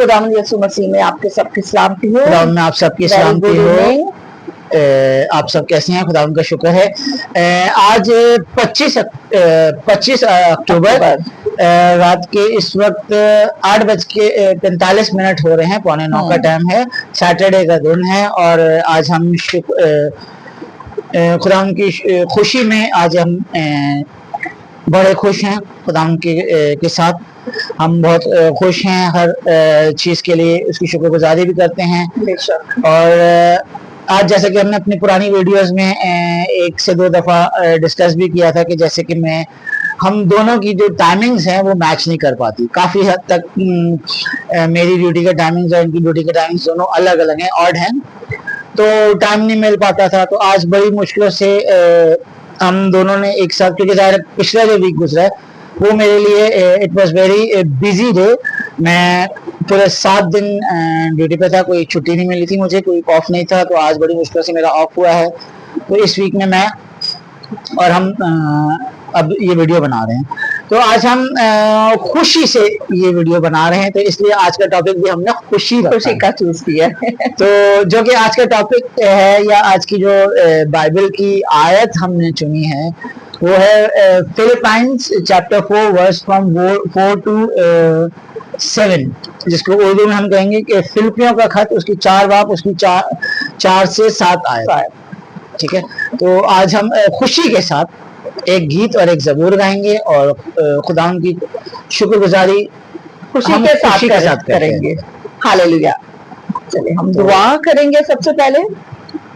खुदावंद यसु मसीह में आपके सबकी सलामती हो। खुदावंद में आप सबकी सलामती हो। आप सब कैसे हैं? खुदावंद का शुक्र है। आज 25 अक्टूबर रात के इस वक्त 8:45 हो रहे हैं, 8:45 का टाइम है। सैटरडे का दिन है और आज हम खुदावंद की खुशी में आज हम बड़े खुश हैं। खुदावंद के साथ हम बहुत खुश हैं, हर चीज़ के लिए उसकी शुक्रगुजारी भी करते हैं। और आज जैसे कि हमने अपनी पुरानी वीडियोस में 1 से 2 दफ़ा डिस्कस भी किया था कि जैसे कि हम दोनों की जो टाइमिंग्स हैं वो मैच नहीं कर पाती। काफ़ी हद तक मेरी ड्यूटी का टाइमिंग्स और इनकी ड्यूटी के टाइमिंग्स दोनों अलग अलग हैं, ऑड हैं, तो टाइम नहीं मिल पाता था। तो आज बड़ी मुश्किलों से हम दोनों ने एक साथ, क्योंकि ज़ाहिर पिछला जो वीक गुजरा है वो मेरे लिए it was very busy day. मैं पूरे 7 दिन ड्यूटी पे था, कोई छुट्टी नहीं मिली थी मुझे, कोई ऑफ नहीं था। तो आज बड़ी मुश्किल से मेरा ऑफ हुआ है। तो इस वीक में मैं और हम अब ये वीडियो बना रहे हैं। तो आज हम खुशी से ये वीडियो बना रहे हैं, तो इसलिए आज का टॉपिक भी हमने खुशी का चूज किया है। तो जो कि आज का टॉपिक है या आज की जो बाइबल की आयत हमने चुनी है वो है Philippians chapter 4 verse from 4 to 7, जिसको उर्दू में हम कहेंगे कि फिलिपियों का खत, उसकी 4 बाब, उसकी 4 से 7 आयत। ठीक है, तो आज हम खुशी के साथ एक गीत और एक ज़बूर गाएंगे और खुदावंद की शुक्रगुजारी खुशी के साथ करेंगे। हालेलुया। चलिए हम दुआ करेंगे। सबसे पहले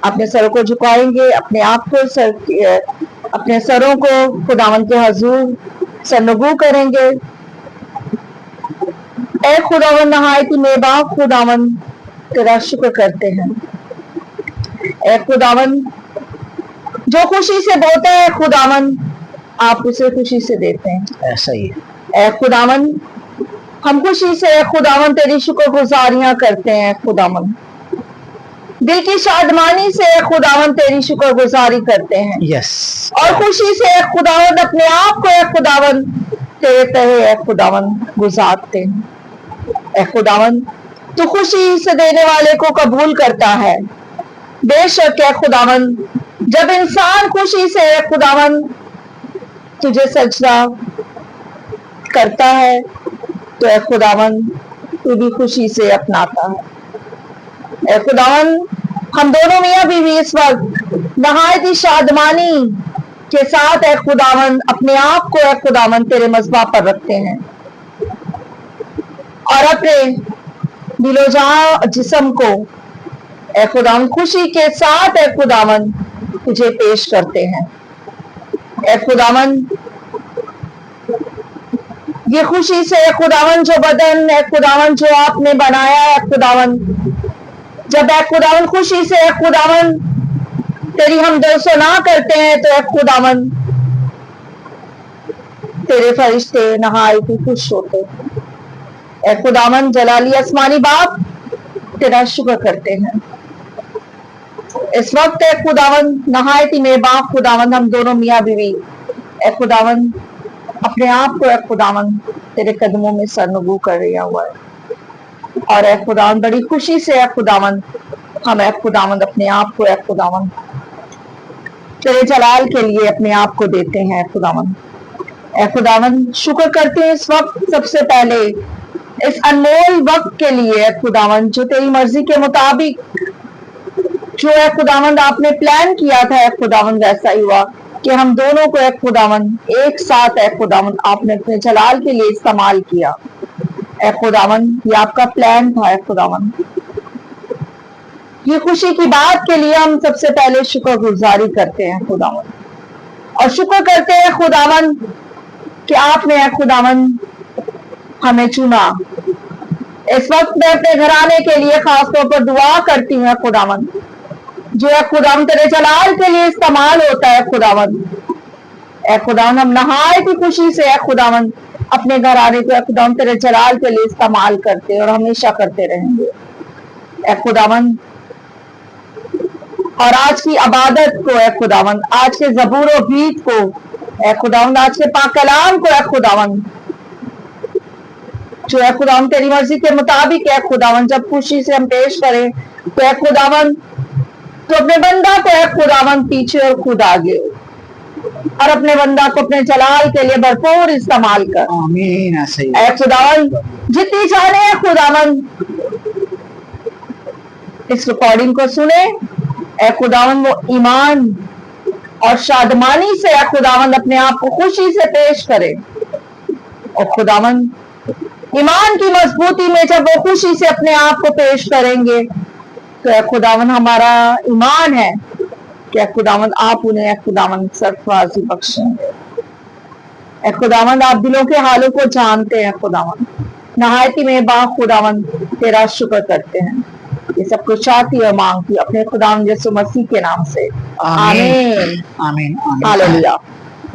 अपने सरों को झुकाएंगे, अपने आप को अपने सरों को खुदावंद के हुजूर सरनगू करेंगे। ऐ खुदावंद नहायत मेहरबान खुदावंद, तेरा शुक्र करते हैं। ऐ खुदावंद जो खुशी से बोलता है खुदावंद, आप उसे खुशी से देते हैं। ऐसा ही है। ऐ खुदावंद हम खुशी से खुदावंद तेरी शुक्रगुजारियां करते हैं। खुदावंद दिल की शादमानी से खुदावंद तेरी शुक्रगुजारी करते हैं। यस। और खुशी से खुदावंद अपने आप को खुदावंद तेरे तहे खुदावंद गुजारते हैं। ऐ खुदावंद तू खुशी से देने वाले को कबूल करता है। बेशक है खुदावंद जब इंसान खुशी से खुदावंद तुझे सजदा करता है तो ऐ खुदावंद तू भी खुशी से अपनाता है। ऐ खुदावंद हम दोनों मियां बीवी इस वक्त नहायत ही शादमानी के साथ ऐ खुदावंद अपने आप को ऐ खुदावंद तेरे मज़बा पर रखते हैं और अपने दिलो जहां जिस्म को ऐ खुदावंद खुशी के साथ ऐ खुदावंद तुझे पेश करते हैं। ऐ खुदावंद ये खुशी से ऐ खुदावंद जो बदन ऐ खुदावंद जो आपने बनाया है खुदावंद, जब ऐ खुदावंद खुशी से ऐ खुदावंद तेरी हम दर्शना करते हैं तो ऐ खुदावंद तेरे फरिश्ते नहायत ही खुश होते हैं। ऐ खुदावंद जलाली आसमानी बाप तेरा शुक्र करते हैं। इस वक्त ऐ खुदावंद नहायत ही मेहरबान खुदावंद हम दोनों मियां बीवी ऐ खुदावंद अपने आप को ऐ खुदावंद तेरे कदमों में सरनगू कर रहा हुआ है और ऐ खुदावंद बड़ी खुशी से ऐ खुदावंद हम ऐ खुदावंद अपने आप को ऐ खुदावंद तेरे जलाल के लिए अपने आप को देते हैं। ऐ खुदावंद शुक्र करते हैं इस वक्त सबसे पहले इस अनमोल वक्त के लिए ऐ खुदावंद जो तेरी मर्जी के मुताबिक जो ऐ खुदावंद आपने प्लान किया था ऐ खुदावंद वैसा ही हुआ कि हम दोनों को ऐ खुदावंद एक साथ ऐ खुदावंद आपने अपने जलाल के लिए इस्तेमाल किया। ऐ खुदावंद ये आपका प्लान था। ऐ खुदावंद ये खुशी की बात के लिए हम सबसे पहले शुक्रगुजारी करते हैं खुदावंद और शुक्र करते हैं खुदावंद कि आपने ऐ खुदावंद हमें चुना। इस वक्त मैं अपने घराने के लिए खास तौर पर दुआ करती हूँ खुदावंद जो है खुदावंद तेरे जलाल के लिए इस्तेमाल होता है खुदावंद। ऐ खुदावंद हम नहायत ही खुशी से ऐ खुदावंद अपने घराने को ऐ खुदावंद तेरे जलाल के लिए इस्तेमाल करते और हमेशा करते रहेंगे। ऐ खुदावंद और आज की इबादत को ऐ खुदावंद, आज के ज़बूर और गीत को ऐ खुदावंद, आज के पाक कलाम को ऐ खुदावंद जो है खुदावन तेरी मर्जी के मुताबिक है खुदावन, जब खुशी से हम पेश करें तो है खुदावन, तो अपने बंदा को है खुदावन पीछे और खुद आगे हो, और अपने बंदा को अपने जलाल के लिए भरपूर इस्तेमाल कर। आमीन या सैयद। ऐ खुदावन जितनी जाने है खुदावन इस रिकॉर्डिंग को सुने, ऐ खुदावन वो ईमान और शादमानी से ऐ खुदावन अपने आप को खुशी से पेश करे, और खुदावन ईमान की मजबूती में जब वो खुशी से अपने आप को पेश करेंगे तो ऐ खुदावन हमारा ईमान है कि ऐ खुदावन आप उन्हें ऐ खुदावन सरफराजी बख्शेंगे। ऐ खुदावन आप दिलों के हालों को जानते हैं खुदावन, नहायती में बा खुदावन तेरा शुक्र करते हैं। ये सब कुछ चाहती और मांगती अपने खुदावन यीशु मसीह के नाम से, आमीन आमीन। हालेलुया।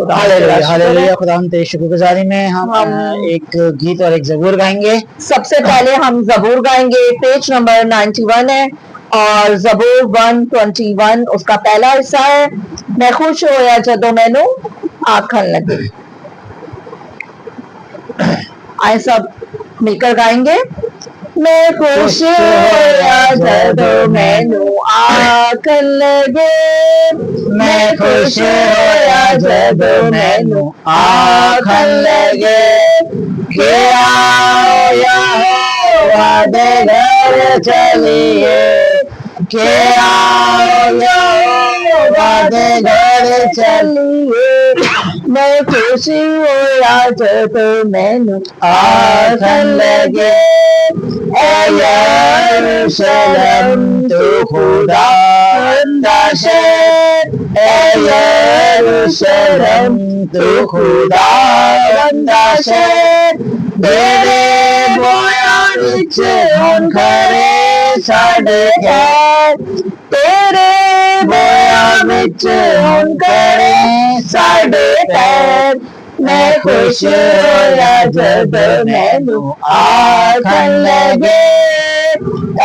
Hallelujah hallelujah. खुदावन तेरी शुक्रगुजारी में हम एक गीत और एक ज़बूर गाएंगे। सबसे पहले हम जबूर गाएंगे, पेज नंबर 91 है और जबूर 121 उसका पहला हिस्सा है, मैं खुश होया जदों मैनू आखन लगे। आए सब मिलकर गाएंगे। मैं खुश होया जदों मैनू आखन लगे, मैं खुश होया जदों मैनू आखन लगे कि आओ यहोवा दे घर चलिए, कि आओ यहोवा दे घर चलिए। मैं खुशी होया जदों मैनू आखन लगे ऐ यरूशलेम तू खुदावंदा शहर, ऐ यरूशलेम तू खुदावंदा शहर। तेरे बोया विच हुण खरे साडे खैर, तेरे बोया विच हुण खरे साडे खैर। मैं खुश होया जदों मैनू आखन लगे ऐ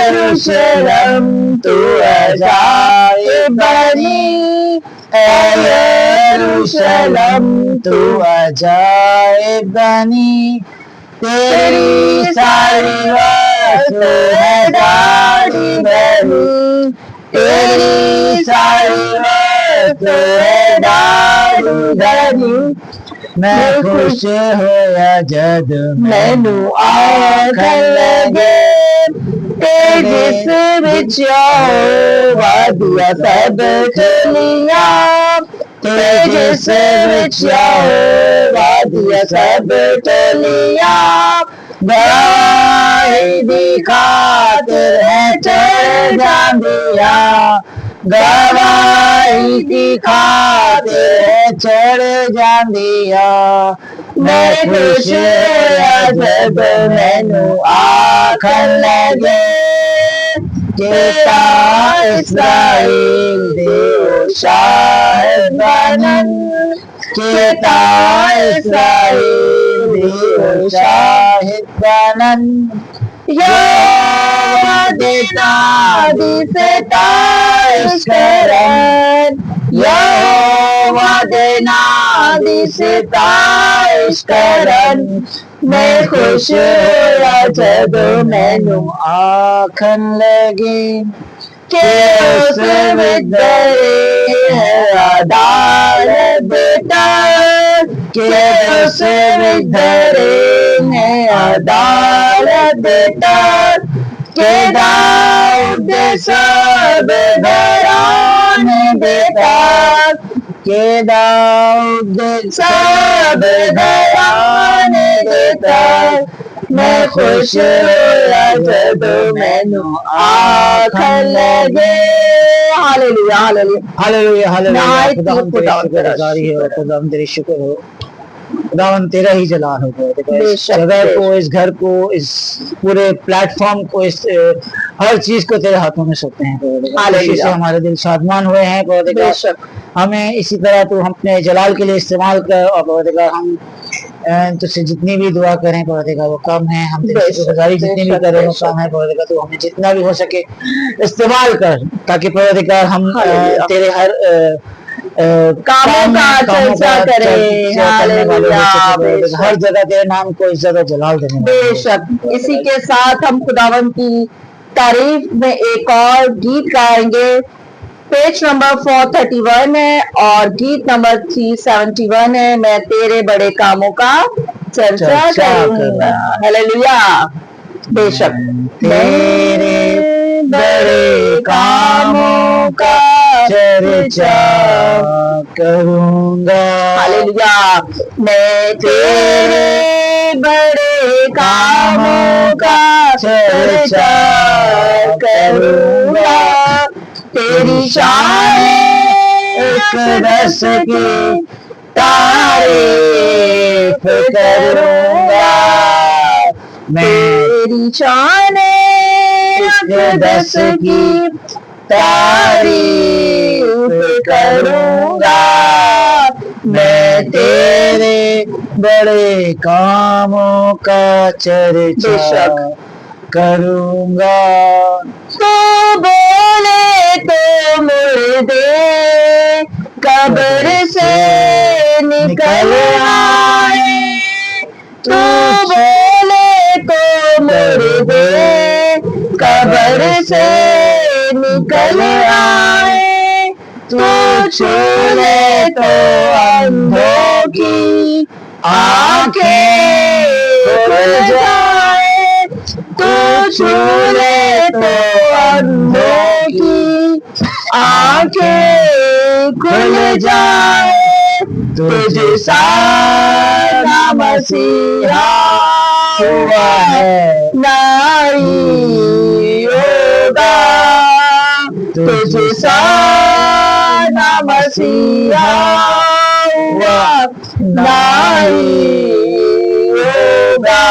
यरूशलेम तू अजाइब बनी, ऐ यरूशलेम तू अजाइब बनी। तेरी सारी वस्तु है गाड़ी बनी, तेरी सारी वस्तु है गाड़ी बनी। मैं खुश होया जद मैनू आखन लगे ते जिस विच यहोवा दिया सब टलियां, ते जिस विच यहोवा दिया सब टलियां। गवाही दी खातिर है चढ़ जांदियां, गवाही दी खातिर है चढ़ जांदियां। मैं खुश होया जद मैनू आखन लगे चेता इस्राएल दे शाहिद बनन, चेता इस्राएल दे शाहिद बनन। यहोवा दे नादी से ताइश करन, यहोवा दे नादी से ताइश करन। मैं खुश होया जद मैनू आखन लगे कि उस विदरे है अदालत बेटा, कि उस विदरे है अदालत बेटा। के दाऊद दे सब घराने बेटा, के दाऊद दे सब घराने बेटा। मैं खुश होया जद मैनू आखन लगे। Hallelujah hallelujah hallelujah hallelujah. खुदावन तेरी खुदावन तेरा शुक्रगुजारी है, खुदावन तेरी शुक्र हो, खुदावन तेरा ही जलाल हो गया। इस बेशक, जगह को, इस घर को, इस पूरे प्लेटफॉर्म को, इस हर चीज को तेरे हाथों में सौंपते हैं। खुशी से हमारे दिल शादमान हुए हैं। बेशक हमें इसी तरह तू अपने जलाल के लिए इस्तेमाल कर, और हम तुझसे जितनी भी दुआ करें परवरदिगार वो कम है, हम तेरी शुक्रगुजारी जितनी भी करें वो कम है परवरदिगार। तो हमें जितना भी हो सके इस्तेमाल कर, ताकि परवरदिगार हम तेरे हर कामों का चर्चा करे, हालेलुया, बेशक। हर जगह तेरे नाम को इज्जत और जलाल देने वाले। बेशक इसी के साथ हम खुदावन की तारीफ में एक और गीत गाएंगे। पेज नंबर 431 है और गीत नंबर 371 है। मैं तेरे बड़े कामों का चर्चा करूंगा। हालेलुया, बेशक। तेरे बड़े कामों का चर्चा करूंगा। हालेलुया, मैं तेरे बड़े कामों का चर्चा करूंगा। तेरी शान अक़दस की तारीफ करूंगा। तेरी शान अक़दस की तारीफ करूंगा। मैं तेरे बड़े कामों का चर्चा करूंगा। तो बोले तो मुर्दे कब्र से निकल आए। तो बोले तो मुर्दे कब्र से निकल आए। तो छूले तो अंधों की आंखें खुल जाए। तो छूले तो अंधों की आंखें खुल जाए। तुझ सा ना मसीहा हुआ है नाई होगा। तुझ सा ना मसीहा हुआ नाई होगा।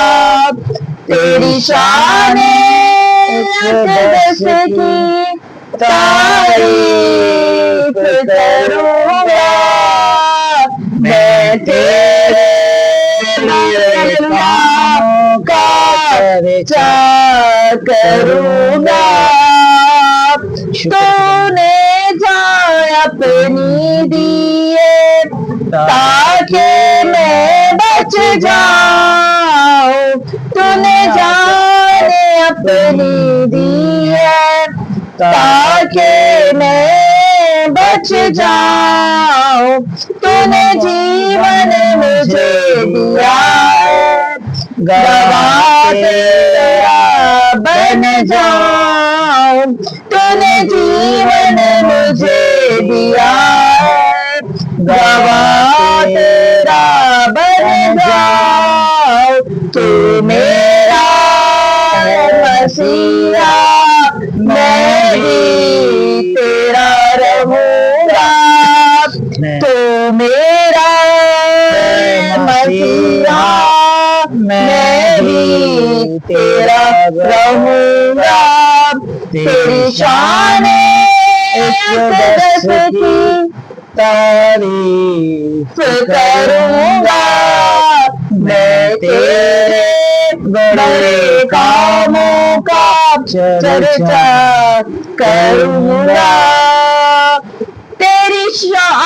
तेरी शान अक़दस की तारीफ करूंगा। मैं तेरे कामों का चर्चा करूंगा। तूने जान अपनी दिए ताकि मैं बच जाऊं। तूने जान अपनी दी है ताकि मैं बच जाऊं। तूने जीवन मुझे दिया है गवाह तेरा बन जाऊं। तूने जीवन मुझे दिया है गवाह तेरा बन जाऊं। तू मेरा मसीहा मैं भी तेरा रहूंगा। तो मेरा मसीहा मैं भी तेरा रहूंगा। तेरी शान अक़दस की तारीफ करूंगा। मैं तेरे बड़े कामों का चर्चा करूंगा।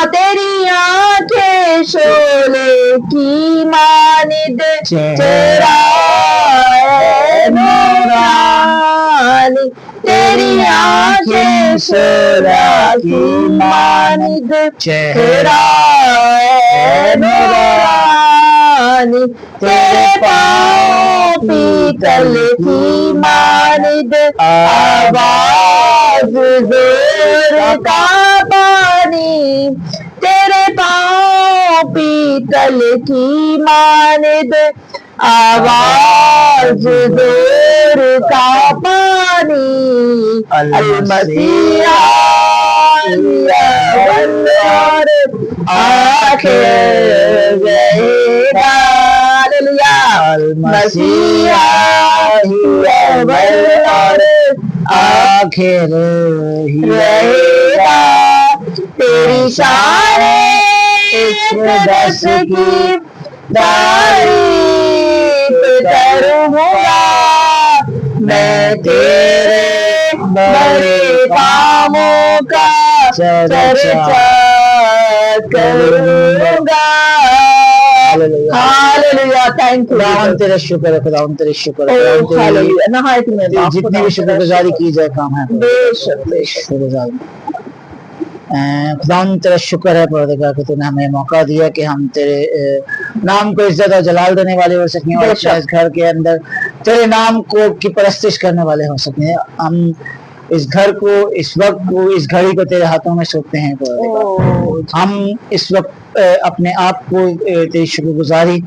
तेरी आंखें शोले की मानिद चेहरा है नूरानी। तेरी आंखें शोला की मानिद चेहरा है नूरानी। तेरे पाँव पीतल की मानिद आवाज जोर का पानी। तेरे पाँव पीतल की मानिद आवाज जोर का पानी। अलमसीहा और आखिर रहेगा। मसीहा और आखिर रहेगा। तेरी शान अक़दस की तारीफ करूंगा। मैं तेरे बड़े कामों का चर्चा करूंगा। Hallelujah, thank you. खुदावन तेरा शुक्र है, खुदावन तेरा शुक्र है, खुदावन तेरी हालेलुया, नहायत में बाप, जितनी भी शुक्रगुजारी की जाए काम है। बेशक बेशक। शुक्रगुजारी खुदावन तेरा शुक्र है परवरदिगार कि तूने हमें मौका दिया कि हम तेरे नाम को इज्जत और जलाल देने वाले हो सकें और अपने इस घर के अंदर तेरे नाम को की परस्तिश करने वाले हो सकें। हम इस घर को, इस वक्त को, इस घड़ी को तेरे हाथों में सौंपते हैं परवरदिगार। हम इस वक्त अपने आप को तेरी शुक्रगुजारी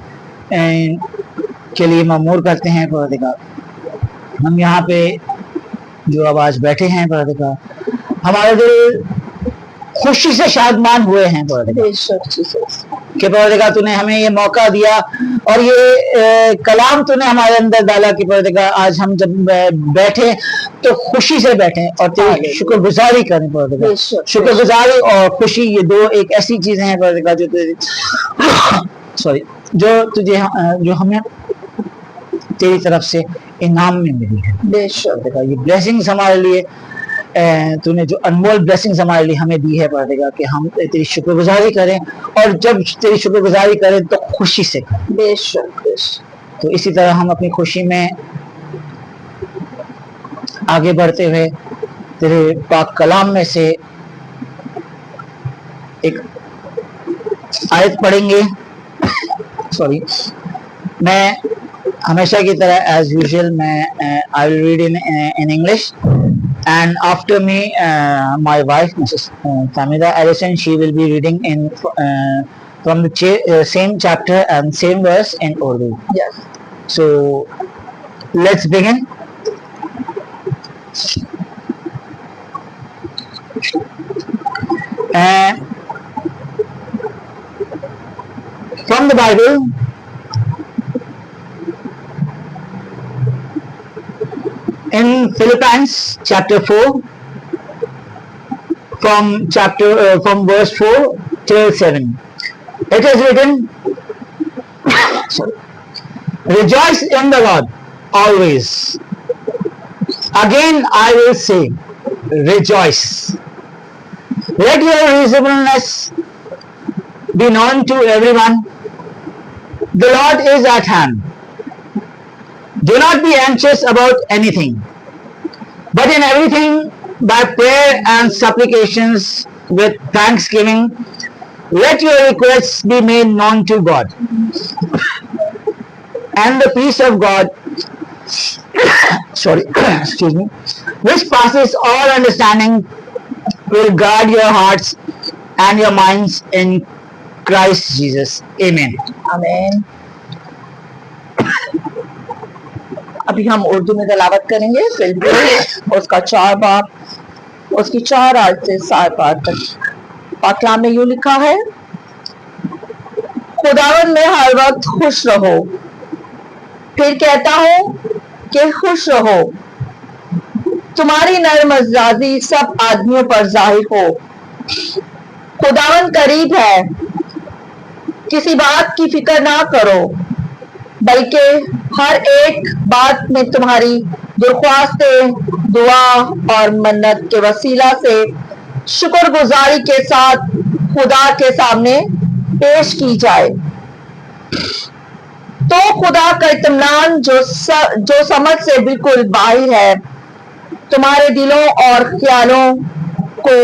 के लिए मामूर करते हैं परवरदिगार। हम यहाँ पे जो अब आज बैठे हैं परवरदिगार, हमारे दिल खुशी से शादमान हुए हैं कि परवरदिगार तूने हमें ये मौका दिया और ये कलाम तूने हमारे अंदर डाला कि परवरदिगार आज हम जब बैठे तो खुशी से बैठे और तेरी शुक्रगुजारी करें परवरदिगार। शुक्रगुजारी और खुशी ये दो एक ऐसी चीजें हैं परवरदिगार जो तुझे जो हमें तेरी तरफ से इनाम में मिली है। बेशक ये ब्लेसिंग्स हमारे लिए तूने जो अनमोल ब्लेसिंग्स हमारे लिए हमें दी है परवरदिगार कि हम तेरी शुक्रगुजारी करें और जब तेरी शुक्रगुजारी करें तो खुशी से करें। बेशक बेशक। तो इसी तरह हम अपनी खुशी में आगे बढ़ते हुए तेरे पाक कलाम में से एक आयत पढ़ेंगे। सॉरी, मैं हमेशा की तरह एज यूजुअल मैं I will read in English and after me my wife Mrs. Tamida Allison, she will be reading in from the same chapter and same verse in Urdu. Yes. So let's begin. From the Bible, in Philippians chapter 4 from verse 4 till 7, it is written, rejoice in the Lord always. Again I will say, rejoice. Let your reasonableness be known to everyone. The Lord is at hand. Do not be anxious about anything, but in everything by prayer and supplications with thanksgiving, let your requests be made known to God. And the peace of God, excuse me, which passes all understanding, will guard your hearts and your minds in Christ Jesus. Amen. Amen. अभी हम उर्दू में तलावत करेंगे फिर उसका 4 बाब उसकी 4 आयत से 7 बार तक। पाकलाम में यूं लिखा है, खुदावन में हर वक्त खुश रहो। फिर कहता हूं कि खुश रहो। तुम्हारी नर्म मिजाजी सब आदमियों पर जाहिर हो। खुदावन करीब है। किसी बात की फिक्र ना करो, बल्कि हर एक बात में तुम्हारी दरख्वास्तें दुआ और मन्नत के वसीला से शुक्रगुजारी के साथ खुदा के सामने पेश की जाए। तो खुदा का इत्मीनान जो समझ से बिल्कुल बाहर है, तुम्हारे दिलों और ख्यालों को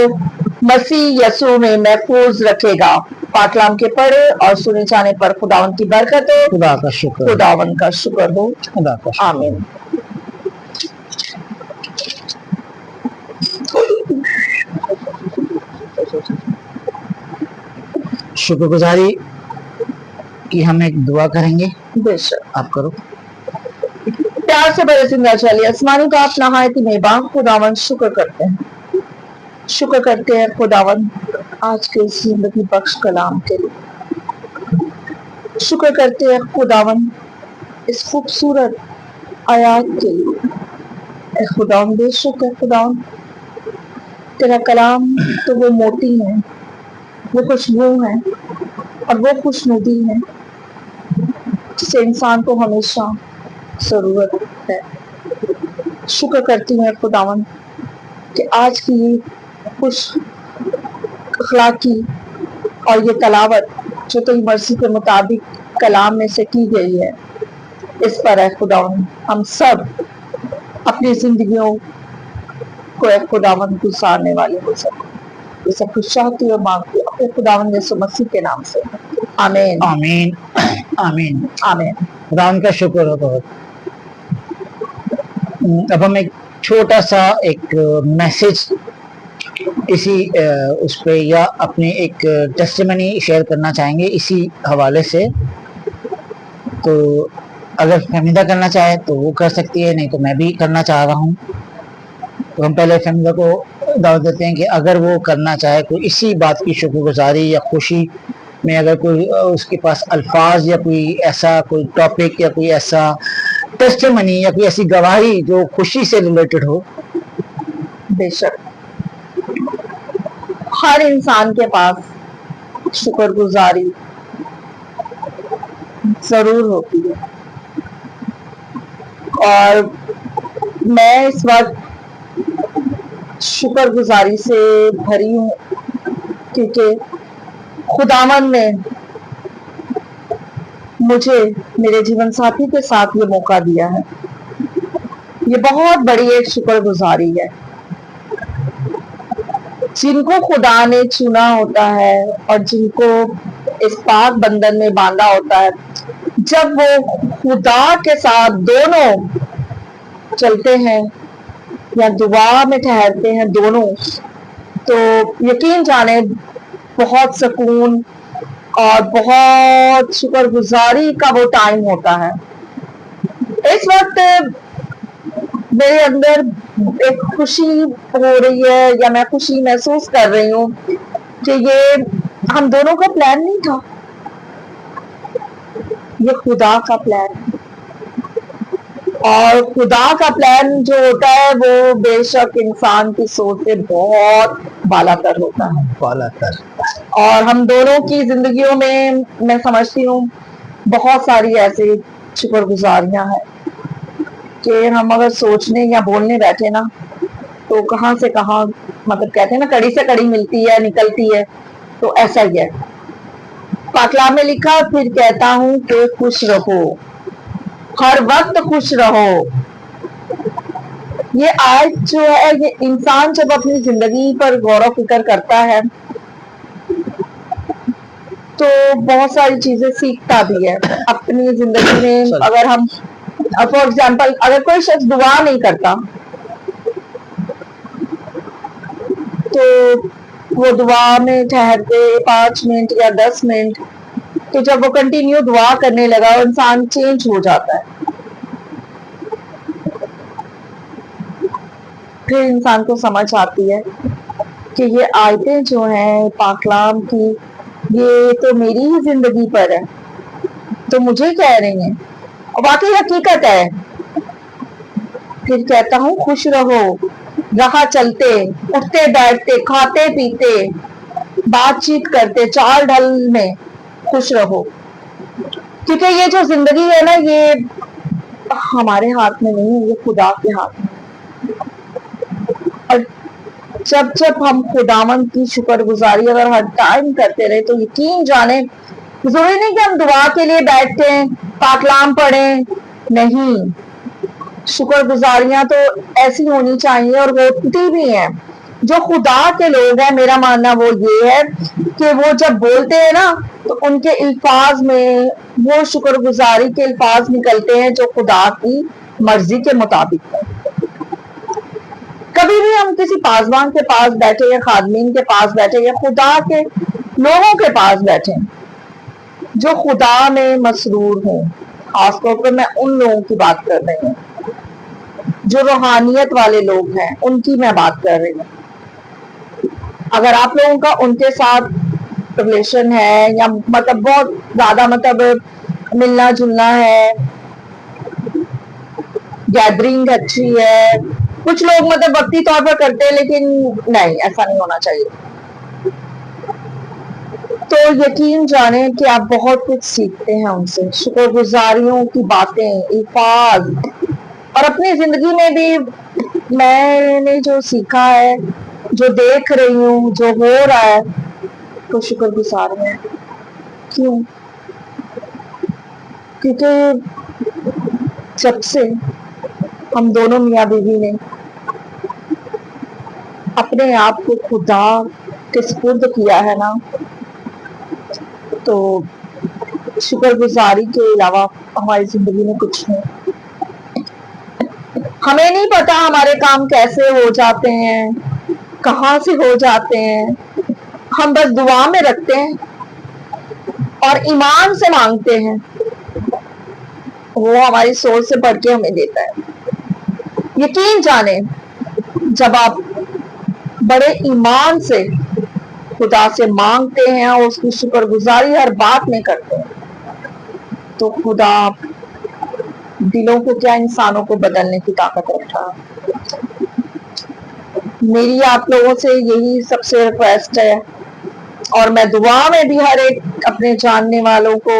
मसीह यसू में महफूज रखेगा। पाकलाम के पढ़े और सुने जाने पर खुदावन की बरकत हो। खुदा का शुक्र, खुदावन का शुक्र हो। खुदा का शुक्र। आमीन। शुक्रगुजारी की हम एक दुआ करेंगे। बेशक आप करो। प्यार से बड़े जिंदा चलिए। आसमानी का अपना हायती मेहमान खुदावन शुक्र करते हैं, शुक्र करते हैं खुदावन आज के जिंदगी बख्श कलाम के लिए। शुक्र करते हैं खुदावन इस खूबसूरत आयात के लिए। खुदावन बेशक है खुदावन, तेरा कलाम तो वो मोती है, वो खुशबू है और वो खुशनुदी है जिसे इंसान को हमेशा जरूरत है। शुक्र करती हूँ खुदावन कि आज की ये खुश अखलाकी اور یہ تلاوت جو تیری مرضی کے مطابق کلام میں سے کی گئی ہے، اس پر اے خداوند ہم سب اپنی زندگیوں کو اے خداوند گزارنے والے ہو سکیں. یہ سب کچھ چاہتی اور مانگتی ہوں اپنے خداوند یسوع مسیح کے نام سے، آمین آمین آمین. آمین. خداوند کا شکر ہو بہت. اب ہم ایک چھوٹا سا ایک میسج اسی اس پہ یا اپنی ایک ٹیسٹیمنی شیئر کرنا چاہیں گے اسی حوالے سے. تو اگر فہمیدہ کرنا چاہے تو وہ کر سکتی ہے، نہیں تو میں بھی کرنا چاہ رہا ہوں. تو ہم پہلے فہمیدہ کو دعوت دیتے ہیں کہ اگر وہ کرنا چاہے کوئی اسی بات کی شکر گزاری یا خوشی میں، اگر کوئی اس کے پاس الفاظ یا کوئی ایسا کوئی ٹاپک یا کوئی ایسا ٹیسٹیمنی یا کوئی ایسی گواہی جو خوشی سے ریلیٹڈ ہو. بے شک ہر انسان کے پاس شکر گزاری ضرور ہوتی ہے، اور میں اس وقت شکر گزاری سے بھری ہوں کیونکہ خداوند نے مجھے میرے جیون ساتھی کے ساتھ یہ موقع دیا ہے. یہ بہت بڑی ایک شکر گزاری ہے. جن کو خدا نے چنا ہوتا ہے اور جن کو اس پاک بندھن میں باندھا ہوتا ہے، جب وہ خدا کے ساتھ دونوں چلتے ہیں یا دعا میں ٹھہرتے ہیں دونوں، تو یقین جانے بہت سکون اور بہت شکر گزاری کا وہ ٹائم ہوتا ہے. اس وقت میرے اندر ایک خوشی ہو رہی ہے یا میں خوشی محسوس کر رہی ہوں کہ یہ ہم دونوں کا پلان نہیں تھا، یہ خدا کا پلان ہے. اور خدا کا پلان جو ہوتا ہے وہ بے شک انسان کی سوچ سے بہت بالا تر ہوتا ہے. بالا تر. اور ہم دونوں کی زندگیوں میں سمجھتی ہوں بہت ساری ایسی شکر گزاریاں ہیں کہ ہم اگر سوچنے یا بولنے بیٹھے نا تو کہاں سے کہاں، مطلب کہتے ہیں نا کڑی سے کڑی ملتی ہے نکلتی ہے. تو ایسا ہی ہے. پاک کلام میں لکھا، پھر کہتا ہوں کہ خوش رہو، ہر وقت خوش رہو. یہ آیت جو ہے، یہ انسان جب اپنی زندگی پر غور و فکر کرتا ہے تو بہت ساری چیزیں سیکھتا بھی ہے اپنی زندگی میں. اگر ہم فار ایگزامپل اگر کوئی شخص دعا نہیں کرتا تو وہ دعا میں ٹھہرتے 5 منٹ یا 10 منٹ، تو جب وہ کنٹینیو دعا کرنے لگا انسان چینج ہو جاتا ہے. پھر انسان کو سمجھ آتی ہے کہ یہ آیتیں جو ہیں پاک کلام کی، یہ تو میری ہی زندگی پر ہے، تو مجھے کہہ رہی ہیں اور واقعی حقیقت ہے. پھر کہتا ہوں خوش رہو، راہ چلتے، اٹھتے بیٹھتے، کھاتے پیتے، بات چیت کرتے، چال ڈھل میں خوش رہو. کیونکہ یہ جو زندگی ہے نا، یہ ہمارے ہاتھ میں نہیں ہے، یہ خدا کے ہاتھ میں. اور جب جب ہم خداوند کی شکر گزاری اگر ہر ٹائم کرتے رہے تو یقین جانے ضروری نہیں کہ ہم دعا کے لیے بیٹھتے ہیں پاک کلام پڑھیں، نہیں، شکر گزاریاں تو ایسی ہونی چاہیے اور ہوتی بھی ہیں. جو خدا کے لوگ ہیں، میرا ماننا وہ یہ ہے کہ وہ جب بولتے ہیں نا تو ان کے الفاظ میں وہ شکر گزاری کے الفاظ نکلتے ہیں جو خدا کی مرضی کے مطابق ہے. کبھی بھی ہم کسی پاسبان کے پاس بیٹھے یا خادمین کے پاس بیٹھے یا خدا کے لوگوں کے پاس بیٹھے جو خدا میں مسرور ہوں، خاص طور پر میں ان لوگوں کی بات کر رہی ہوں جو روحانیت والے لوگ ہیں، ان کی میں بات کر رہی ہوں. اگر آپ لوگوں کا ان کے ساتھ ریلیشن ہے یا مطلب بہت زیادہ مطلب ملنا جلنا ہے، گیدرنگ اچھی ہے، کچھ لوگ مطلب وقتی طور پر کرتے ہیں لیکن نہیں، ایسا نہیں ہونا چاہیے. تو یقین جانیں کہ آپ بہت کچھ سیکھتے ہیں ان سے، شکر گزاریوں کی باتیں، الفاظ. اور اپنی زندگی میں بھی میں نے جو سیکھا ہے، جو دیکھ رہی ہوں، جو ہو رہا ہے، को शुक्रगुजार हैं। क्यों? क्योंकि जब से हम दोनों मियाँ बीवी ने अपने आप को खुदा के सुपुर्द किया है ना, तो शुक्रगुजारी के अलावा हमारी जिंदगी में कुछ नहीं। हमें नहीं पता हमारे काम कैसे हो जाते हैं, कहाँ से हो जाते हैं, हम बस दुआ में रखते हैं और ईमान से मांगते हैं, वो हमारी सोच से बढ़ के हमें देता है। यकीन जाने जब आप बड़े ईमान से खुदा से मांगते हैं और उसकी शुक्रगुजारी हर बात में करते हैं, तो खुदा दिलों को क्या इंसानों को बदलने की ताकत रखता है। मेरी आप लोगों से यही सबसे रिक्वेस्ट है, और मैं दुआ में भी हर एक अपने जानने वालों को,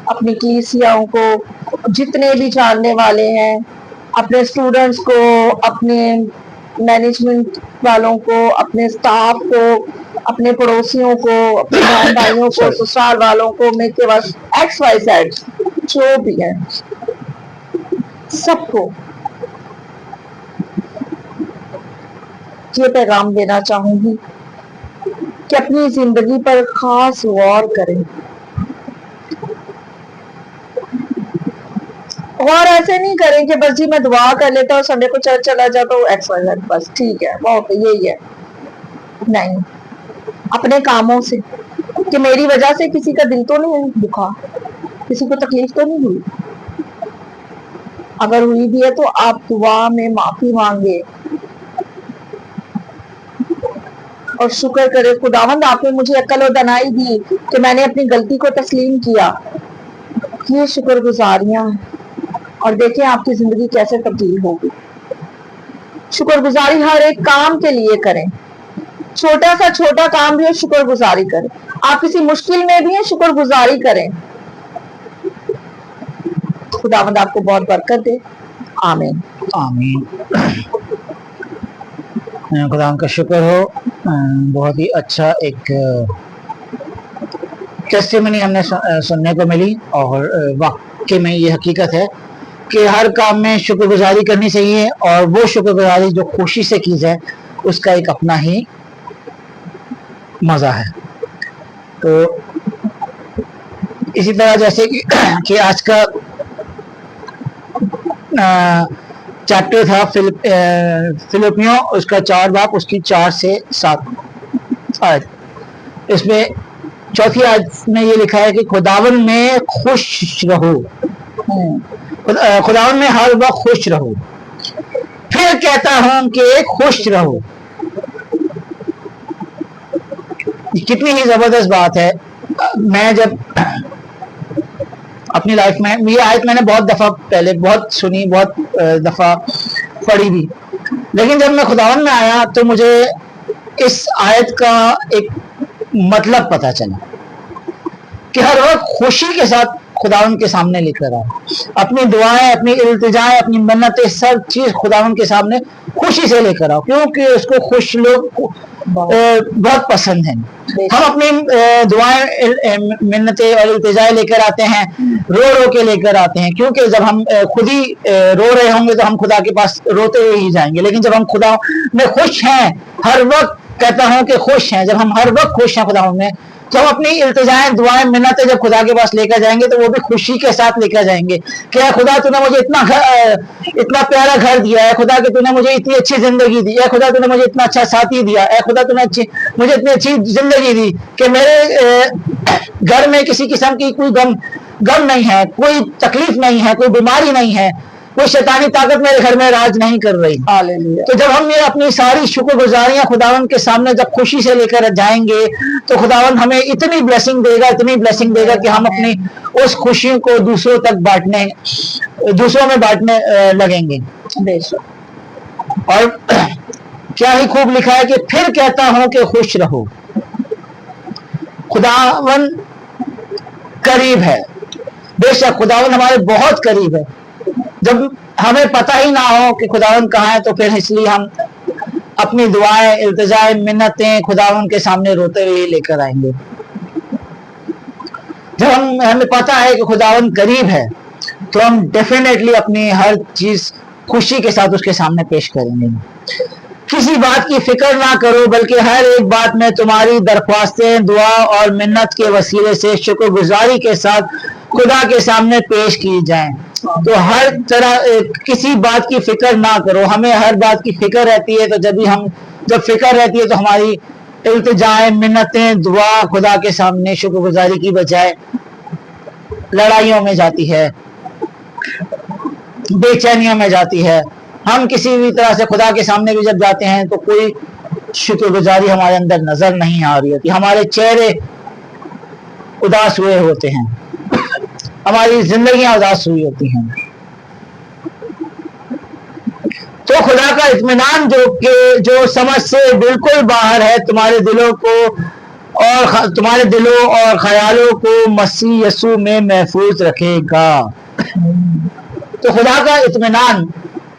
अपनी कलीसियाओं को, जितने भी जानने वाले हैं, अपने स्टूडेंट्स को, अपने मैनेजमेंट वालों को, अपने स्टाफ को, अपने पड़ोसियों को, अपने बहन भाइयों को, ससुराल वालों को, मैं के पास XYZ जो भी है, सबको ये पैगाम देना चाहूंगी कि अपनी जिंदगी पर खास गौर करें, और ऐसे नहीं करें कि बस जी मैं दुआ कर लेता हूँ, संडे को चर्च चला जाता हूँ, XYZ बस ठीक है, बहुत यही है। नहीं, अपने कामों से, कि मेरी वजह से किसी का दिल तो नहीं दुखा, किसी को तकलीफ तो नहीं हुई, अगर हुई भी है तो आप दुआ में माफी मांगे और शुक्र करे, खुदावंद आपने मुझे अक्ल और दनाई दी कि मैंने अपनी गलती को तस्लीम किया। ये शुक्रगुजारियां हैं, और देखें आपकी जिंदगी कैसे तब्दील होगी। शुक्रगुजारी हर एक काम के लिए करें, छोटा सा छोटा काम भी है शुक्रगुजारी करें। आप किसी मुश्किल में भी हैं, शुक्रगुजारी करें। खुदावंद आपको बहुत बरकत दे। आमीन आमीन। खुदा का शुक्र हो, बहुत ही अच्छा एक टेस्टिमनी हमने सुनने को मिली, और वाकई में ये हकीकत है कि हर काम में शुक्रगुजारी करनी चाहिए, और वो शुक्रगुजारी जो खुशी से की जाए उसका एक अपना ही मज़ा है। तो इसी तरह जैसे कि आज का चैप्टर था फिलिपियों, उसका 4 बाब, उसकी 4 से 7 आयत। इसमें चौथी आयत में ये लिखा है कि खुदावन में खुश रहो, खुदावन में हर वक्त खुश रहो, फिर कहता हूं कि खुश रहो। कितनी ही जबरदस्त बात है। मैं जब अपनी लाइफ में, ये आयत मैंने बहुत दफा पहले बहुत सुनी, बहुत दफा पढ़ी भी, लेकिन जब मैं खुदावन में आया तो मुझे इस आयत का एक मतलब पता चला कि हर वक्त खुशी के साथ खुदावन के सामने लेकर आओ, अपनी दुआएं, अपनी इल्तिजाएं, अपनी मन्नतें, सब चीज खुदावन के सामने खुशी से लेकर आओ, क्योंकि उसको खुश लोग बहुत पसंद हैं। हम अपनी दुआएं, मिन्नतें और इल्तिजाएं लेकर आते हैं, रो रो के लेकर आते हैं, क्योंकि जब हम खुद ही रो रहे होंगे तो हम खुदा के पास रोते हुए ही जाएंगे। लेकिन जब हम खुदा में खुश हैं, हर वक्त कहता हूं कि खुश हैं, जब हम हर वक्त खुश हैं खुदा में, तो हम अपनी इल्तिजाएं, दुआएं, मिन्नतें जब खुदा के पास लेकर जाएंगे तो वो भी खुशी के साथ लेकर जाएंगे। क्या खुदा तूने मुझे इतना प्यारा घर दिया है, खुदा कि तूने मुझे इतनी अच्छी जिंदगी दी है, खुदा तूने मुझे इतना अच्छा साथी दिया है, खुदा तूने मुझे इतनी अच्छी जिंदगी दी कि मेरे घर में किसी किस्म की कोई गम नहीं है, कोई तकलीफ नहीं है, कोई बीमारी नहीं है, कोई शैतानी ताकत मेरे घर में राज नहीं कर रही। तो जब हम ये अपनी सारी शुक्रगुजारियां खुदावन के सामने जब खुशी से लेकर जाएंगे तो खुदावन हमें इतनी ब्लेसिंग देगा कि हम अपनी उस खुशियों को दूसरों में बांटने लगेंगे। और क्या ही खूब लिखा है कि फिर कहता हूं कि खुश रहो। खुदावन करीब है, बेशक खुदावन हमारे बहुत करीब है। जब हमें पता ही ना हो कि खुदावन कहाँ है, तो फिर इसलिए हम अपनी दुआएं, इल्तिजाएं, मिन्नतें खुदावन के सामने रोते हुए लेकर आएंगे। जब हमें पता है कि खुदावंद करीब है तो हम डेफिनेटली अपनी हर चीज खुशी के साथ उसके सामने पेश करेंगे। किसी बात की फिक्र ना करो, बल्कि हर एक बात में तुम्हारी दरख्वास्तें दुआ और मिन्नत के वसीले से शुक्रगुजारी के साथ खुदा के सामने पेश की जाएं। तो हर तरह किसी बात की फिक्र ना करो। हमें हर बात की फिक्र रहती है, तो जब फिक्र रहती है तो हमारी इल्तिजाएं, मिन्नतें, दुआ खुदा के सामने शुक्रगुजारी की बजाय लड़ाइयों में जाती है, बेचैनियों में जाती है। हम किसी भी तरह से खुदा के सामने भी जब जाते हैं तो कोई शुक्रगुजारी हमारे अंदर नजर नहीं आ रही होती, हमारे चेहरे उदास हुए होते हैं, हमारी जिंदगियां उदास हुई होती हैं। तो खुदा का इत्मीनान जो समझ से बिल्कुल बाहर है, तुम्हारे दिलों और ख्यालों को मसीह यसू में महफूज रखेगा। तो खुदा का इत्मीनान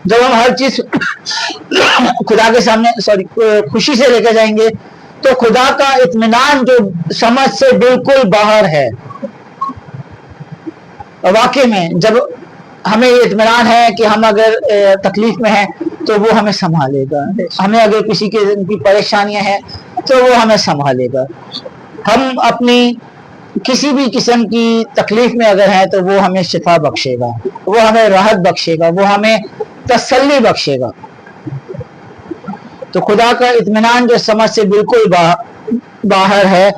जब हम हर चीज खुदा के सामने खुशी से लेकर जाएंगे, तो खुदा का इत्मीनान जो समझ से बिल्कुल बाहर है, वाकई में जब हमें ये इत्मीनान है कि हम अगर तकलीफ में हैं तो वो हमें संभालेगा, हमें अगर किसी की परेशानियां हैं तो वो हमें संभालेगा, हम अपनी किसी भी किस्म की तकलीफ में अगर है तो वो हमें शिफा बख्शेगा, वो हमें राहत बख्शेगा, वो हमें तसल्ली बख्शेगा। तो खुदा का इत्मीनान जो समझ से बिल्कुल बाहर है,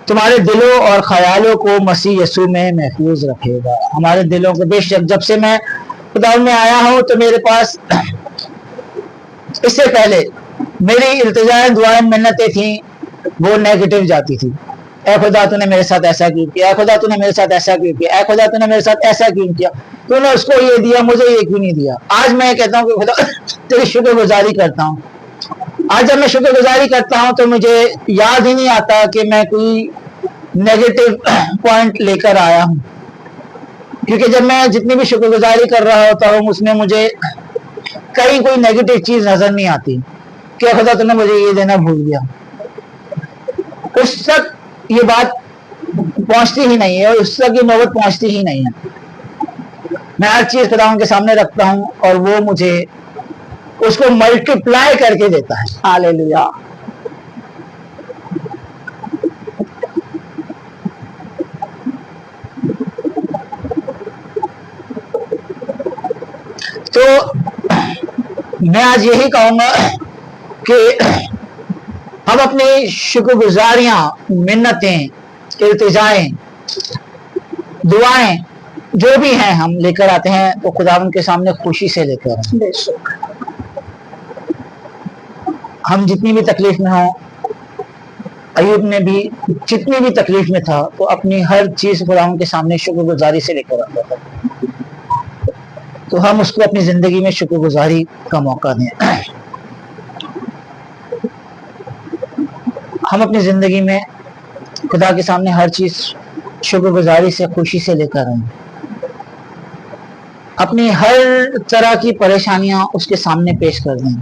तुम्हारे दिलों और ख्यालों को मसीह यसू में महफूज रखेगा। हमारे दिलों को बेशक जब से मैं खुदा में आया हूं तो मेरे पास इससे पहले मेरी इल्तिजाएं, दुआएं, मिन्नतें थी, वो नेगेटिव जाती थी। ऐ खुदा तूने मेरे साथ ऐसा क्यों किया, ऐ खुदा तूने मेरे साथ ऐसा क्यों किया, ऐ खुदा तूने मेरे साथ ऐसा क्यों किया, तूने उसको ये दिया, मुझे ये क्यों नहीं दिया। आज मैं कहता हूँ कि खुदा तेरी शुक्रगुजारी करता हूँ। आज जब मैं शुक्रगुजारी करता हूँ तो मुझे याद ही नहीं आता कि मैं कोई नेगेटिव पॉइंट लेकर आया हूँ, क्योंकि जब मैं जितनी भी शुक्रगुजारी कर रहा होता हूँ उसमें मुझे कहीं कोई नेगेटिव चीज नजर नहीं आती कि खुदा तूने मुझे ये देना भूल गया। उस तक ये बात पहुंचती ही नहीं है, और उस तक ये नौबत पहुंचती ही नहीं है। मैं हर चीज खुदा के सामने रखता हूँ और वो मुझे उसको मल्टीप्लाई करके देता है। हालेलुया। तो मैं आज यही कहूंगा कि हम अपनी शुक्रगुजारियां, मिन्नतें, इल्तिजाएं, दुआएं जो भी हैं हम लेकर आते हैं तो खुदावंद के सामने खुशी से लेकर आए। हम जितनी भी तकलीफ में हों, अय्यूब ने भी जितनी भी तकलीफ में था तो अपनी हर चीज खुदावंद के सामने शुक्रगुजारी से लेकर आता था। तो हम उसको अपनी जिंदगी में शुक्रगुजारी का मौका दें। हम अपनी जिंदगी में खुदा के सामने हर चीज शुक्रगुजारी से, खुशी से लेकर आए। अपनी हर तरह की परेशानियां उसके सामने पेश कर दें,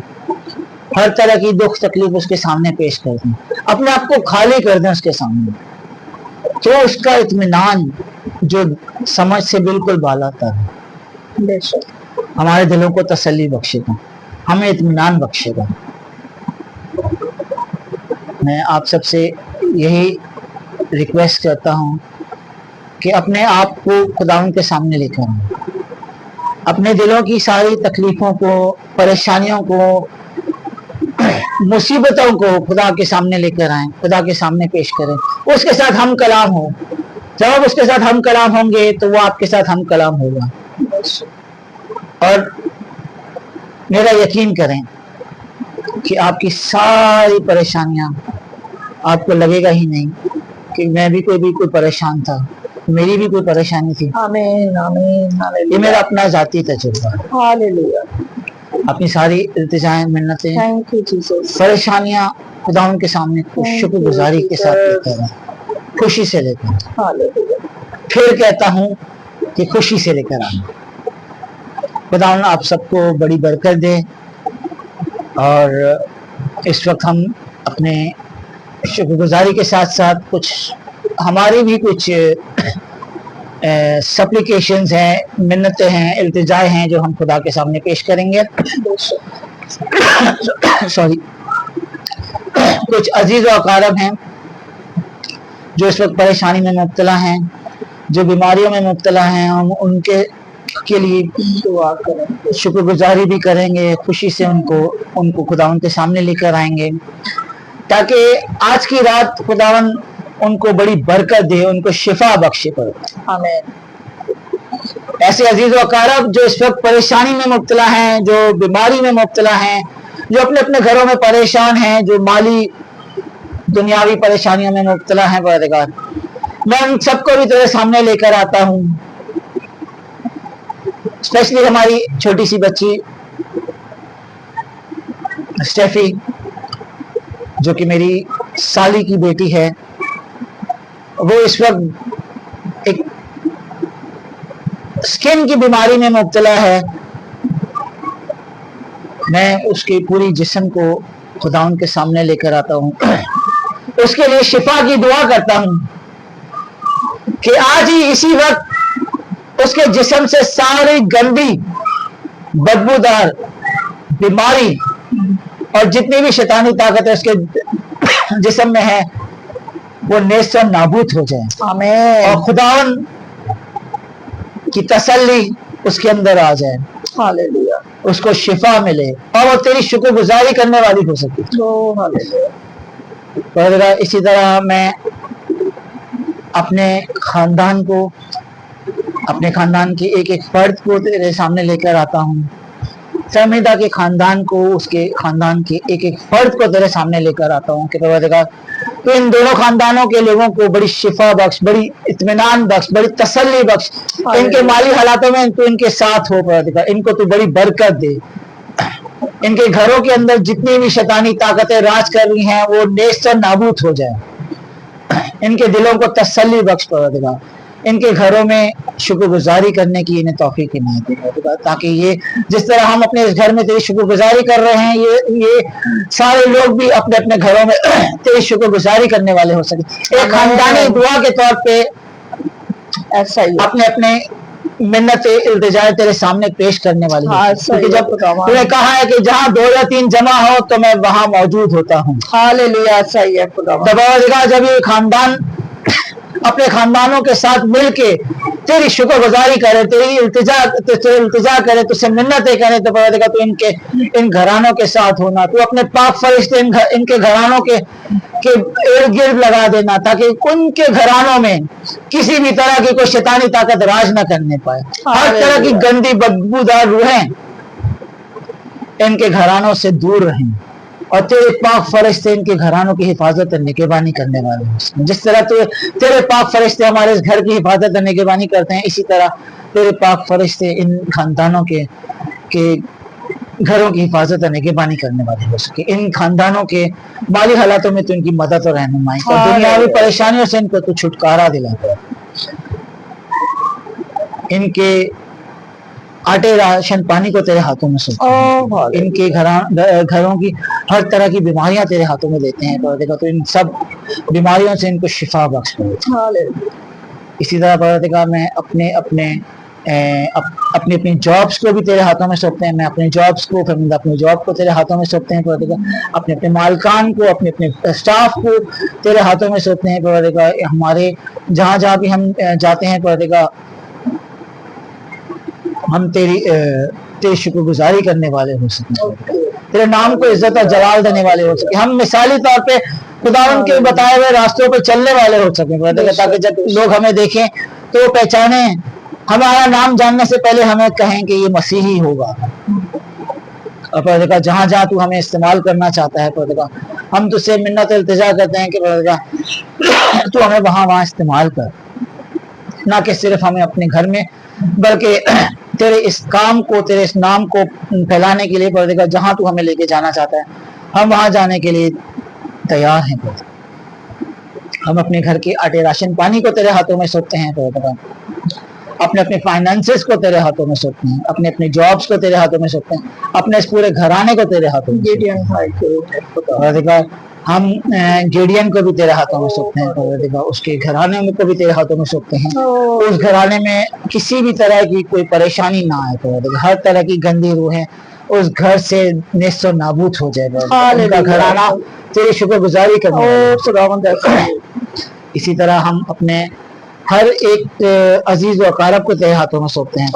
हर तरह की दुख तकलीफ उसके सामने पेश कर दें, अपने आप को खाली कर दें उसके सामने। तो उसका इत्मीनान जो समझ से बिल्कुल बालातर है हमारे दिलों को तसल्ली बख्शेगा, हमें इत्मीनान बख्शेगा। मैं आप सबसे यही रिक्वेस्ट करता हूँ कि अपने आप को खुदावंद के सामने लेकर आएं, अपने दिलों की सारी तकलीफों को, परेशानियों को, मुसीबतों को खुदा के सामने लेकर आएं, खुदा के सामने पेश करें। उसके साथ हम कलाम हो। जब उसके साथ हम कलाम होंगे तो वो आपके साथ हम कलाम होगा। और मेरा यकीन करें कि आपकी सारी परेशानियां, आपको लगेगा ही नहीं कि मैं भी कोई परेशान था, मेरी भी कोई परेशानी थी। आमीन, आमीन, हालेलुया। ये मेरा अपना जाती तजुर्बा है। हालेलुया। अपनी सारी इल्तिजाएं, मिन्नतें, थैंक यू जीसस, परेशानियां खुदावंद के सामने शुक्रगुजारी के साथ लेकर आएं, खुशी से लेकर आएं। हालेलुया। फिर कहता हूं कि खुशी से लेकर आएं। खुदावंद आप सबको बड़ी बरकत दे। और इस वक्त हम अपने शुक्रगुजारी के साथ साथ कुछ हमारी भी कुछ सप्लिकेशंस हैं, मिन्नतें हैं, इल्तिजाएं हैं जो हम खुदा के सामने पेश करेंगे। सॉरी, कुछ अजीज व अकारब हैं जो इस वक्त परेशानी में मुब्तला हैं, जो बीमारियों में मुब्तला हैं, हम उनके के लिए दुआ करें, शुक्रगुजारी भी करेंगे, खुशी से उनको खुदावन के सामने लेकर आएंगे ताकि आज की रात खुदावन उनको बड़ी बरकत दे, उनको शिफा बख्शे पर। आमीन। ऐसे अजीज व अकारब जो इस वक्त परेशानी में मुब्तला हैं, जो बीमारी में मुब्तला हैं, जो अपने अपने घरों में परेशान हैं, जो माली दुनियावी परेशानियों में मुब्तला हैं, परवरदिगार मैं उन सबको भी तेरे सामने लेकर आता हूँ। स्पेशली हमारी छोटी सी बच्ची स्टेफी जो कि मेरी साली की बेटी है, वो इस वक्त एक स्किन की बीमारी में मुब्तला है। मैं उसके पूरी जिस्म को खुदा के सामने लेकर आता हूँ, उसके लिए शिफा की दुआ करता हूँ कि आज ही इसी वक्त उसके जिस्म से सारी गंदी बदबूदार बीमारी और जितनी भी शैतानी ताकत है उसके जिस्म में है वो नेस्त और नाबूद हो जाए। आमीन। और खुदावन की तसल्ली उसके अंदर आ जाए, हालेलुया, उसको शिफा मिले और वो तेरी शुक्रगुजारी करने वाली हो सके। हालेलुया। इसी तरह मैं अपने खानदान को, अपने खानदान के एक एक फर्द को तेरे सामने लेकर आता हूँ। फहमीदा के खानदान को, उसके खानदान के एक एक फर्द को तेरे सामने लेकर आता हूँ कि परवरदिगार तो इन दोनों खानदानों के लोगों को बड़ी शिफा बख्श, बड़ी इत्मीनान बख्श, बड़ी तसल्ली बख्श। इनके माली हालातों में तू इनके साथ हो परवरदिगार, इनको तू बड़ी बरकत दे। इनके घरों के अंदर जितनी भी शैतानी ताकतें राज कर रही हैं वो नेस्त और नाबूद हो जाए। इनके दिलों को तसल्ली बख्श परवरदिगार, इनके घरों में शुक्रगुजारी करने की इन्हें तौफीक इनायत दे, ताकि ये जिस तरह हम अपने इस घर में तेरी शुक्रगुजारी कर रहे हैं, ये सारे लोग भी अपने अपने घरों में तेरी शुक्रगुजारी करने वाले हो सके। एक खानदानी दुआ के तौर पे ऐसा ही अपने अपने मिन्नत इल्तिजा तेरे सामने पेश करने वाली है। क्योंकि जब तूने कहा है कि जहाँ 2 या 3 जमा हो तो मैं वहां मौजूद होता हूँ। हालेलुया, सही है खुदा। जब ये खानदान अपने खानदानों के साथ मिलके तेरी शुक्रगुजारी करे, तेरी इल्तिजा करे, तुझसे मिन्नतें करे, तो परवरदिगार तू इन घरानों के साथ होना, तू अपने पाक फरिश्ते इनके घरानों के इर्द गिर्द लगा देना ताकि उनके घरानों में किसी भी तरह की कोई शैतानी ताकत राज न करने पाए। हर तरह की गंदी बदबूदार रूहें इनके घरानों से दूर रहें और तेरे पाक फरिश्ते इनके घरानों की हिफाजत और निगहबानी करने वाले हैं। जिस तरह तेरे पाक फरिश्ते हमारे इस घर की हिफाजत और निगहबानी करते हैं, इसी तरह तेरे पाक फरिश्ते इन खानदानों के घरों की हिफाजत और निगहबानी करने वाले हो सके। इन खानदानों के माली हालातों में तो इनकी मदद और रहनुमाई और दुनियावी परेशानियों से इनको तो छुटकारा दिलाता। इनके आटे राशन पानी को तेरे हाथों में सौंपते हैं, इनके घरों की हर तरह की बीमारियां तेरे हाथों में देते हैं। तो इन सब बीमारियों से इनको शिफा बख्श कर। इसी तरह परवरदिगार मैं अपनी जॉब्स को भी तेरे हाथों में सौंपते हैं। मैं अपने जॉब्स को, फिर अपनी जॉब को तेरे हाथों में सौंपते हैं परवरदिगार। अपने मालकान को, अपने स्टाफ को तेरे हाथों में सौंपते हैं परवरदिगार। हमारे जहाँ भी हम जाते हैं परवरदिगार, हम तेरी शुक्रगुजारी करने वाले हो सके, तेरे नाम को इज्जत और जलाल देने वाले हो सके। हम मिसाली तौर पे खुदावन के बताए हुए रास्तों पे चलने वाले हो सके, ताकि जब लोग हमें देखें तो वो पहचाने, हमारा नाम जानने से पहले हमें कहें कि ये मसीही होगा। और परवरदिगार जहाँ तू हमें इस्तेमाल करना चाहता है परवरदिगार, हम तुझसे मिन्नत इल्तिजा करते हैं कि परवरदिगार तू हमें वहाँ इस्तेमाल कर, ना कि सिर्फ हमें अपने घर में, बल्कि तेरे इस काम को, तेरे इस नाम को फैलाने के लिए परवरदिगार जहाँ तू हमें लेके जाना चाहता है, हम वहां जाने के लिए तैयार हैं परवरदिगार। हम अपने घर के आटे राशन पानी को तेरे हाथों में सौंपते हैं परवरदिगार, अपने फाइनेंसेस को तेरे हाथों में सौंपते हैं, अपने जॉब्स को तेरे हाथों में सौंपते हैं, अपने इस पूरे घराने को तेरे हाथों में परवरदिगार। हम गेडियन को भी तेरे हाथों में सौंपते हैं परवरदिगार, उसके घराने में को भी तेरे हाथों में सौंपते हैं। उस घराने में किसी भी तरह की कोई परेशानी ना आए परवरदिगार, हर तरह की गंदी रूहें उस घर से नेस्तो नाबूद हो जाए परवरदिगार, उनका घराना तेरी शुक्रगुजारी करने। इसी तरह हम अपने हर एक अजीज व अकारब को तेरे हाथों में सौंपते हैं।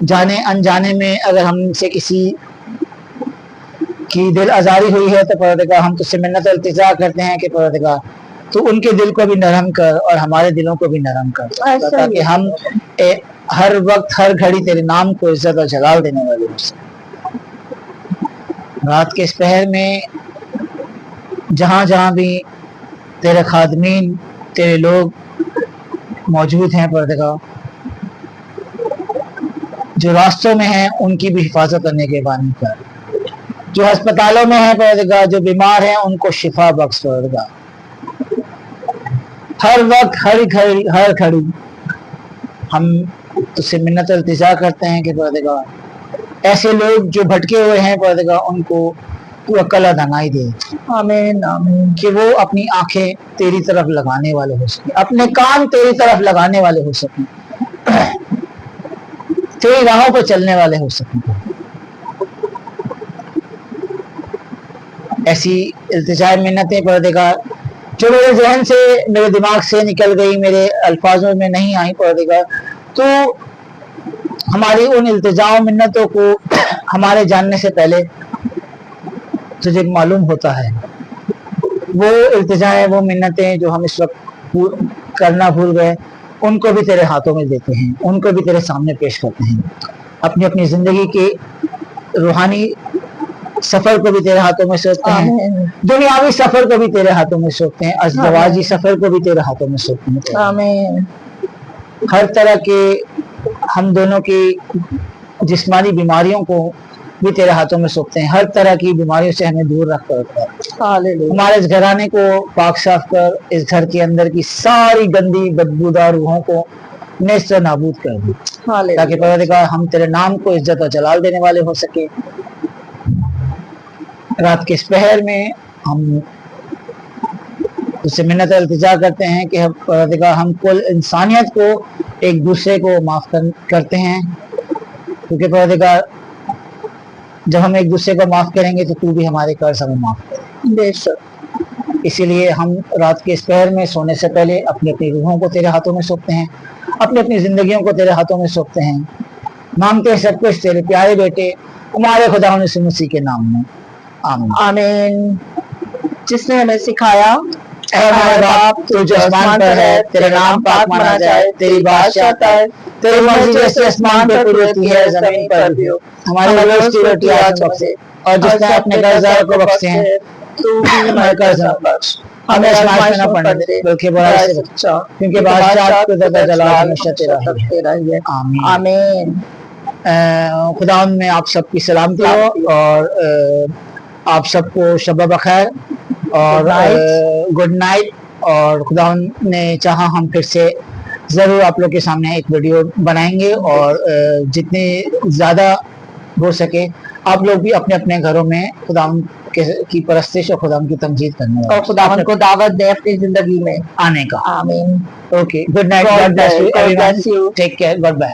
जाने अनजाने में अगर हमसे किसी की दिल आजारी हुई है तो परवरदिगार हम तुझसे मिन्नत और इल्तिजा करते हैं कि परवरदिगार तो उनके दिल को भी नरम कर और हमारे दिलों को भी नरम कर, ताकि हम हर वक्त हर घड़ी तेरे नाम को इज्जत और जलाल देने वाले हो सके। रात के इस पहर में जहाँ जहाँ भी तेरे खादमीन तेरे लोग मौजूद हैं परवरदिगार, जो रास्तों में हैं उनकी भी हिफाजत करने के बानी कर, जो अस्पतालों में हैं परवरदिगार, जो बीमार हैं उनको शिफा बख्श परवरदिगार। हर वक्त हर घड़ी हम तुझसे मिन्नत और इल्तिजा करते हैं कि परवरदिगार ऐसे लोग जो भटके हुए हैं परवरदिगार उनको तू अक्ल अदानाई दे। आमीन आमीन। कि वो अपनी आंखें तेरी तरफ लगाने वाले हो सके, अपने कान तेरी तरफ लगाने वाले हो सके, तेरी राहों पर चलने वाले हो सके। ऐसी इल्तिजा मिन्नतें परवरदिगार जो मेरे जहन से मेरे दिमाग से निकल गई, मेरे अल्फाजों में नहीं आई परवरदिगार, तो हमारी उन इल्तिजाओं मिन्नतों को हमारे जानने से पहले तुझे मालूम होता है। वो इल्तिजाएं वो मिन्नतें जो हम इस वक्त करना भूल गए उनको भी तेरे हाथों में देते हैं, उनको भी तेरे सामने पेश करते हैं। अपनी अपनी जिंदगी के रूहानी सफर को भी तेरे हाथों में सौंपते हैं, दुनियावी सफर को भी तेरे हाथों में सौंपते हैं, अज़दवाजी सफर को भी तेरे हाथों में सौंपते हैं। आमीन। हर तरह के हम दोनों की जिस्मानी बीमारियों को भी तेरे हाथों में सौंपते हैं, हर तरह की बीमारियों से हमें दूर रख कर हमारे इस घराने को पाक साफ कर, इस घर के अंदर की सारी गंदी बदबूदार रूहों को नेस्त नाबूद कर दे, ताकि परवरदिगार हम तेरे नाम को इज्जत और जलाल देने वाले हो सके। रात के इस पहर में हम उससे मिन्नत इल्तिजा करते हैं कि परवरदिगार हम कुल इंसानियत को एक दूसरे को माफ करते हैं, क्योंकि परवरदिगार जब हम एक दूसरे को माफ करेंगे तो तू भी हमारे कर्ज हमें माफ करे बेशक। इसीलिए हम रात के इस पहर में सोने से पहले अपनी अपनी रूहों को तेरे हाथों में सौंपते हैं, अपनी अपनी जिंदगियों को तेरे हाथों में सौंपते हैं। मांगते हैं सब कुछ तेरे प्यारे बेटे हमारे खुदा यीशु मसीह के नाम में, आमीन आमीन। जिसने हमें सिखाया हमारे बाप तू जो आसमान पर है, तेरा नाम पाक माना जाए, तेरी बादशाहत आए, तेरी मर्जी जैसे आसमान पर पूरी होती है जमीन पर भी हो। हमारे रोज की रोटी आज बख्शे, और जिसने अपने कर्जदार को बख्शे हैं तू भी हमारे कर्ज बख्श। हमें आजमाइश में न पड़ने दे बल्कि बुराई से बचा, क्योंकि बादशाहत को जलाल हमेशा तेरा ही है। आमीन आमीन। खुदा में आप सबकी सलामती हो और आप सबको शब बखैर और गुड नाइट। और खुदा ने चाहा हम फिर से ज़रूर आप लोग के सामने एक वीडियो बनाएंगे, और जितने ज़्यादा हो सके आप लोग भी अपने अपने घरों में खुदा की परस्तिश और खुदा की तमजीद करने और खुदा को दावत दे अपनी जिंदगी में आने का। आमीन। Okay, good night, God bless you, take care, God bye.